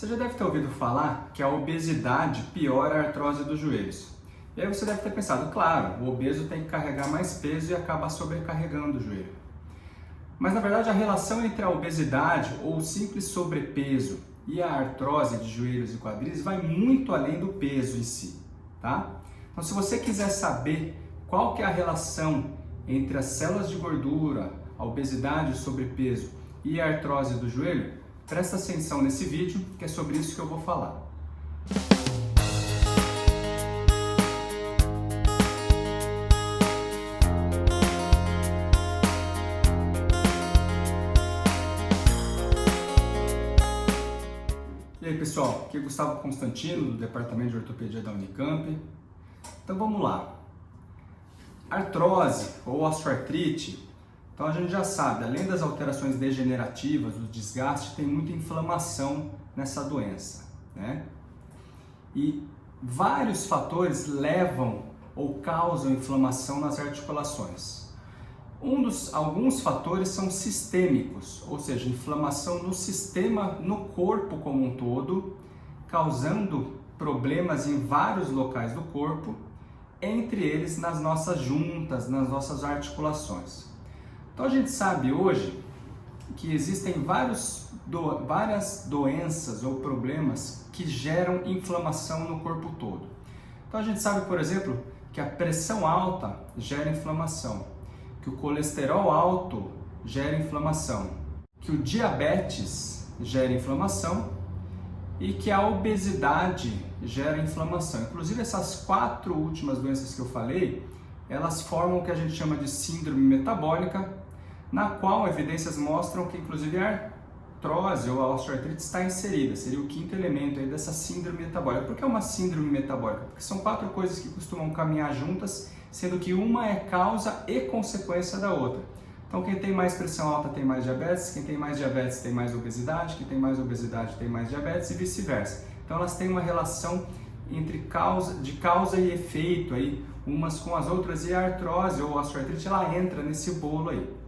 Você já deve ter ouvido falar que a obesidade piora a artrose dos joelhos. E aí você deve ter pensado, claro, o obeso tem que carregar mais peso e acaba sobrecarregando o joelho. Mas na verdade a relação entre a obesidade ou o simples sobrepeso e a artrose de joelhos e quadris vai muito além do peso em si, tá? Então se você quiser saber qual que é a relação entre as células de gordura, a obesidade, o sobrepeso e a artrose do joelho, presta atenção nesse vídeo que é sobre isso que eu vou falar. E aí pessoal, aqui é Gustavo Constantino do Departamento de Ortopedia da Unicamp. Então vamos lá. Artrose ou osteoartrite, então a gente já sabe, além das alterações degenerativas, do desgaste, tem muita inflamação nessa doença, né? E vários fatores levam ou causam inflamação nas articulações. Alguns fatores são sistêmicos, ou seja, inflamação no sistema, no corpo como um todo, causando problemas em vários locais do corpo, entre eles nas nossas juntas, nas nossas articulações. Então a gente sabe hoje que existem várias doenças ou problemas que geram inflamação no corpo todo. Então a gente sabe, por exemplo, que a pressão alta gera inflamação, que o colesterol alto gera inflamação, que o diabetes gera inflamação e que a obesidade gera inflamação. Inclusive essas 4 últimas doenças que eu falei, elas formam o que a gente chama de síndrome metabólica, na qual evidências mostram que inclusive a artrose ou a osteoartrite está inserida, seria o 5º elemento aí dessa síndrome metabólica. Por que é uma síndrome metabólica? Porque são 4 coisas que costumam caminhar juntas, sendo que uma é causa e consequência da outra. Então quem tem mais pressão alta tem mais diabetes, quem tem mais diabetes tem mais obesidade, quem tem mais obesidade tem mais diabetes e vice-versa. Então elas têm uma relação entre causa e efeito aí, umas com as outras, e a artrose ou a osteoartrite ela entra nesse bolo aí.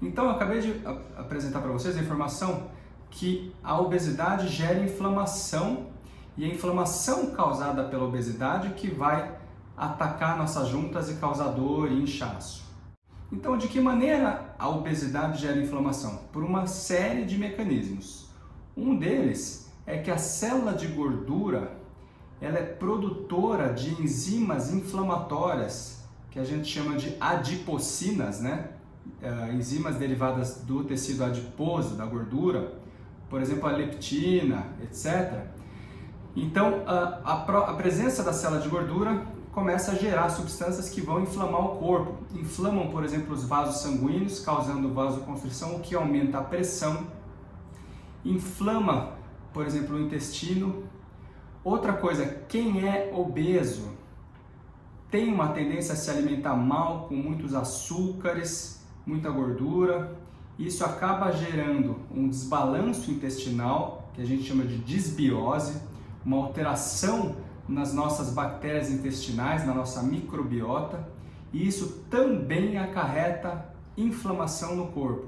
Então eu acabei de apresentar para vocês a informação que a obesidade gera inflamação e a inflamação causada pela obesidade que vai atacar nossas juntas e causar dor e inchaço. Então, de que maneira a obesidade gera inflamação? Por uma série de mecanismos. Um deles é que a célula de gordura ela é produtora de enzimas inflamatórias que a gente chama de adipocinas, né? Enzimas derivadas do tecido adiposo, da gordura, por exemplo, a leptina, etc. Então, a presença da célula de gordura começa a gerar substâncias que vão inflamar o corpo. Inflamam, por exemplo, os vasos sanguíneos, causando vasoconstrição, o que aumenta a pressão. Inflama, por exemplo, o intestino. Outra coisa, quem é obeso tem uma tendência a se alimentar mal, com muitos açúcares, muita gordura. Isso acaba gerando um desbalanço intestinal, que a gente chama de disbiose, uma alteração nas nossas bactérias intestinais, na nossa microbiota, e isso também acarreta inflamação no corpo.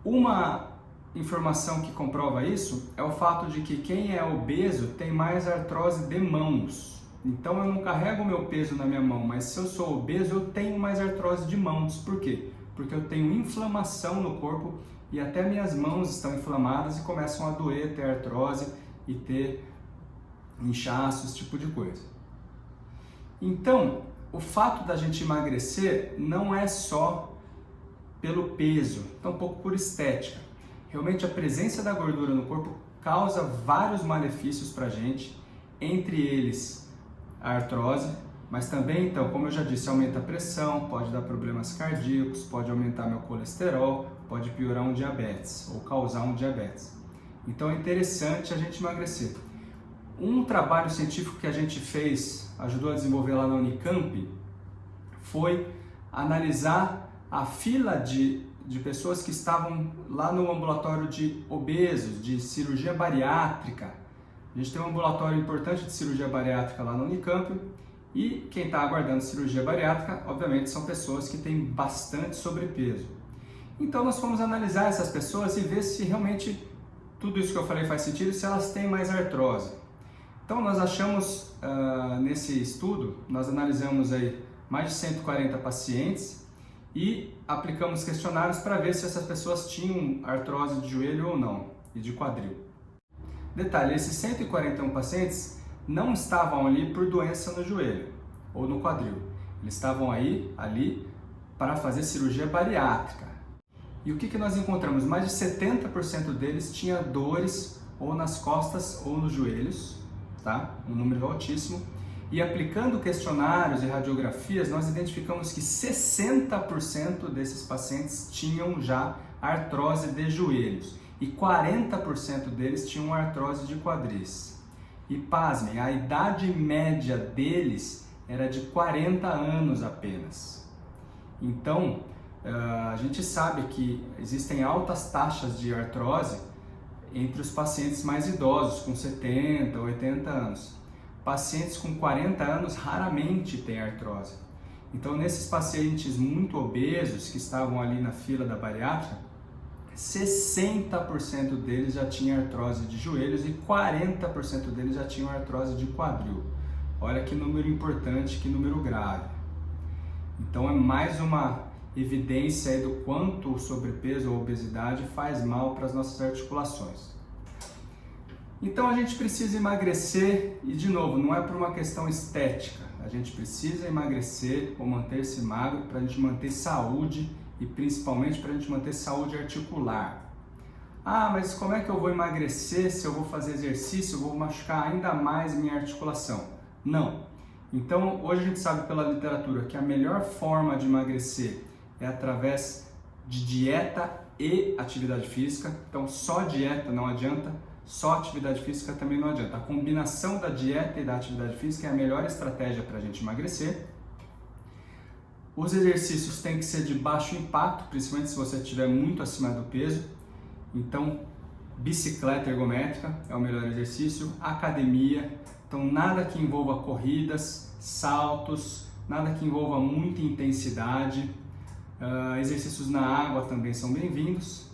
Uma informação que comprova isso é o fato de que quem é obeso tem mais artrose de mãos. Então eu não carrego o meu peso na minha mão, mas se eu sou obeso eu tenho mais artrose de mãos. Por quê? Porque eu tenho inflamação no corpo e até minhas mãos estão inflamadas e começam a doer, ter artrose e ter inchaço, esse tipo de coisa. Então, o fato da gente emagrecer não é só pelo peso, tampouco por estética. Realmente a presença da gordura no corpo causa vários malefícios para a gente, entre eles a artrose, mas também, então, como eu já disse, aumenta a pressão, pode dar problemas cardíacos, pode aumentar meu colesterol, pode piorar um diabetes ou causar um diabetes. Então é interessante a gente emagrecer. Um trabalho científico que a gente fez, ajudou a desenvolver lá na Unicamp, foi analisar a fila de pessoas que estavam lá no ambulatório de obesos, de cirurgia bariátrica. A gente tem um ambulatório importante de cirurgia bariátrica lá na Unicamp e quem está aguardando cirurgia bariátrica, obviamente, são pessoas que têm bastante sobrepeso. Então nós fomos analisar essas pessoas e ver se realmente tudo isso que eu falei faz sentido se elas têm mais artrose. Então nós achamos, nesse estudo, nós analisamos aí mais de 140 pacientes e aplicamos questionários para ver se essas pessoas tinham artrose de joelho ou não, e de quadril. Detalhe, esses 141 pacientes não estavam ali por doença no joelho ou no quadril. Eles estavam ali para fazer cirurgia bariátrica. E o que nós encontramos? Mais de 70% deles tinha dores ou nas costas ou nos joelhos, tá? Um número altíssimo. E aplicando questionários e radiografias, nós identificamos que 60% desses pacientes tinham já artrose de joelhos e 40% deles tinham artrose de quadris. E pasmem, a idade média deles era de 40 anos apenas. Então, a gente sabe que existem altas taxas de artrose entre os pacientes mais idosos, com 70, 80 anos. Pacientes com 40 anos raramente têm artrose. Então, nesses pacientes muito obesos que estavam ali na fila da bariátrica, 60% deles já tinham artrose de joelhos e 40% deles já tinham artrose de quadril. Olha que número importante, que número grave. Então, é mais uma evidência aí do quanto o sobrepeso ou obesidade faz mal para as nossas articulações. Então a gente precisa emagrecer e, de novo, não é por uma questão estética. A gente precisa emagrecer ou manter-se magro para a gente manter saúde e principalmente para a gente manter saúde articular. Ah, mas como é que eu vou emagrecer se eu vou fazer exercício, eu vou machucar ainda mais minha articulação? Não. Então hoje a gente sabe pela literatura que a melhor forma de emagrecer é através de dieta e atividade física. Então só dieta não adianta, só atividade física também não adianta. A combinação da dieta e da atividade física é a melhor estratégia para a gente emagrecer. Os exercícios têm que ser de baixo impacto, principalmente se você estiver muito acima do peso. Então, bicicleta ergométrica é o melhor exercício, academia. Então, nada que envolva corridas, saltos, nada que envolva muita intensidade. Exercícios na água também são bem-vindos.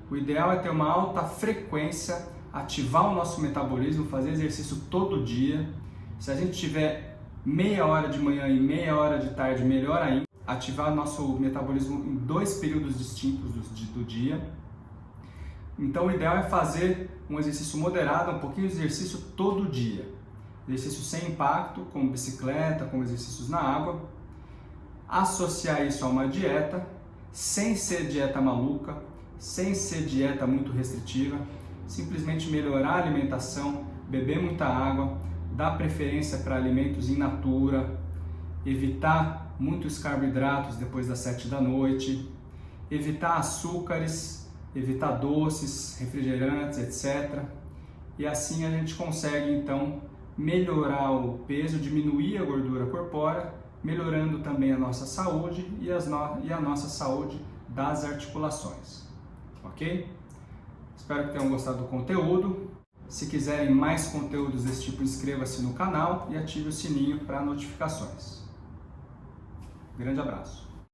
O ideal é ter uma alta frequência, ativar o nosso metabolismo, fazer exercício todo dia. Se a gente tiver meia hora de manhã e meia hora de tarde, melhor ainda. Ativar o nosso metabolismo em 2 períodos distintos do dia. Então o ideal é fazer um exercício moderado, um pouquinho de exercício todo dia. Exercício sem impacto, como bicicleta, como exercícios na água. Associar isso a uma dieta, sem ser dieta maluca, sem ser dieta muito restritiva, simplesmente melhorar a alimentação, beber muita água, dar preferência para alimentos in natura, evitar muitos carboidratos depois das 7 da noite, evitar açúcares, evitar doces, refrigerantes, etc. E assim a gente consegue então melhorar o peso, diminuir a gordura corpórea, melhorando também a nossa saúde e a nossa saúde das articulações. Ok? Espero que tenham gostado do conteúdo. Se quiserem mais conteúdos desse tipo, inscreva-se no canal e ative o sininho para notificações. Grande abraço!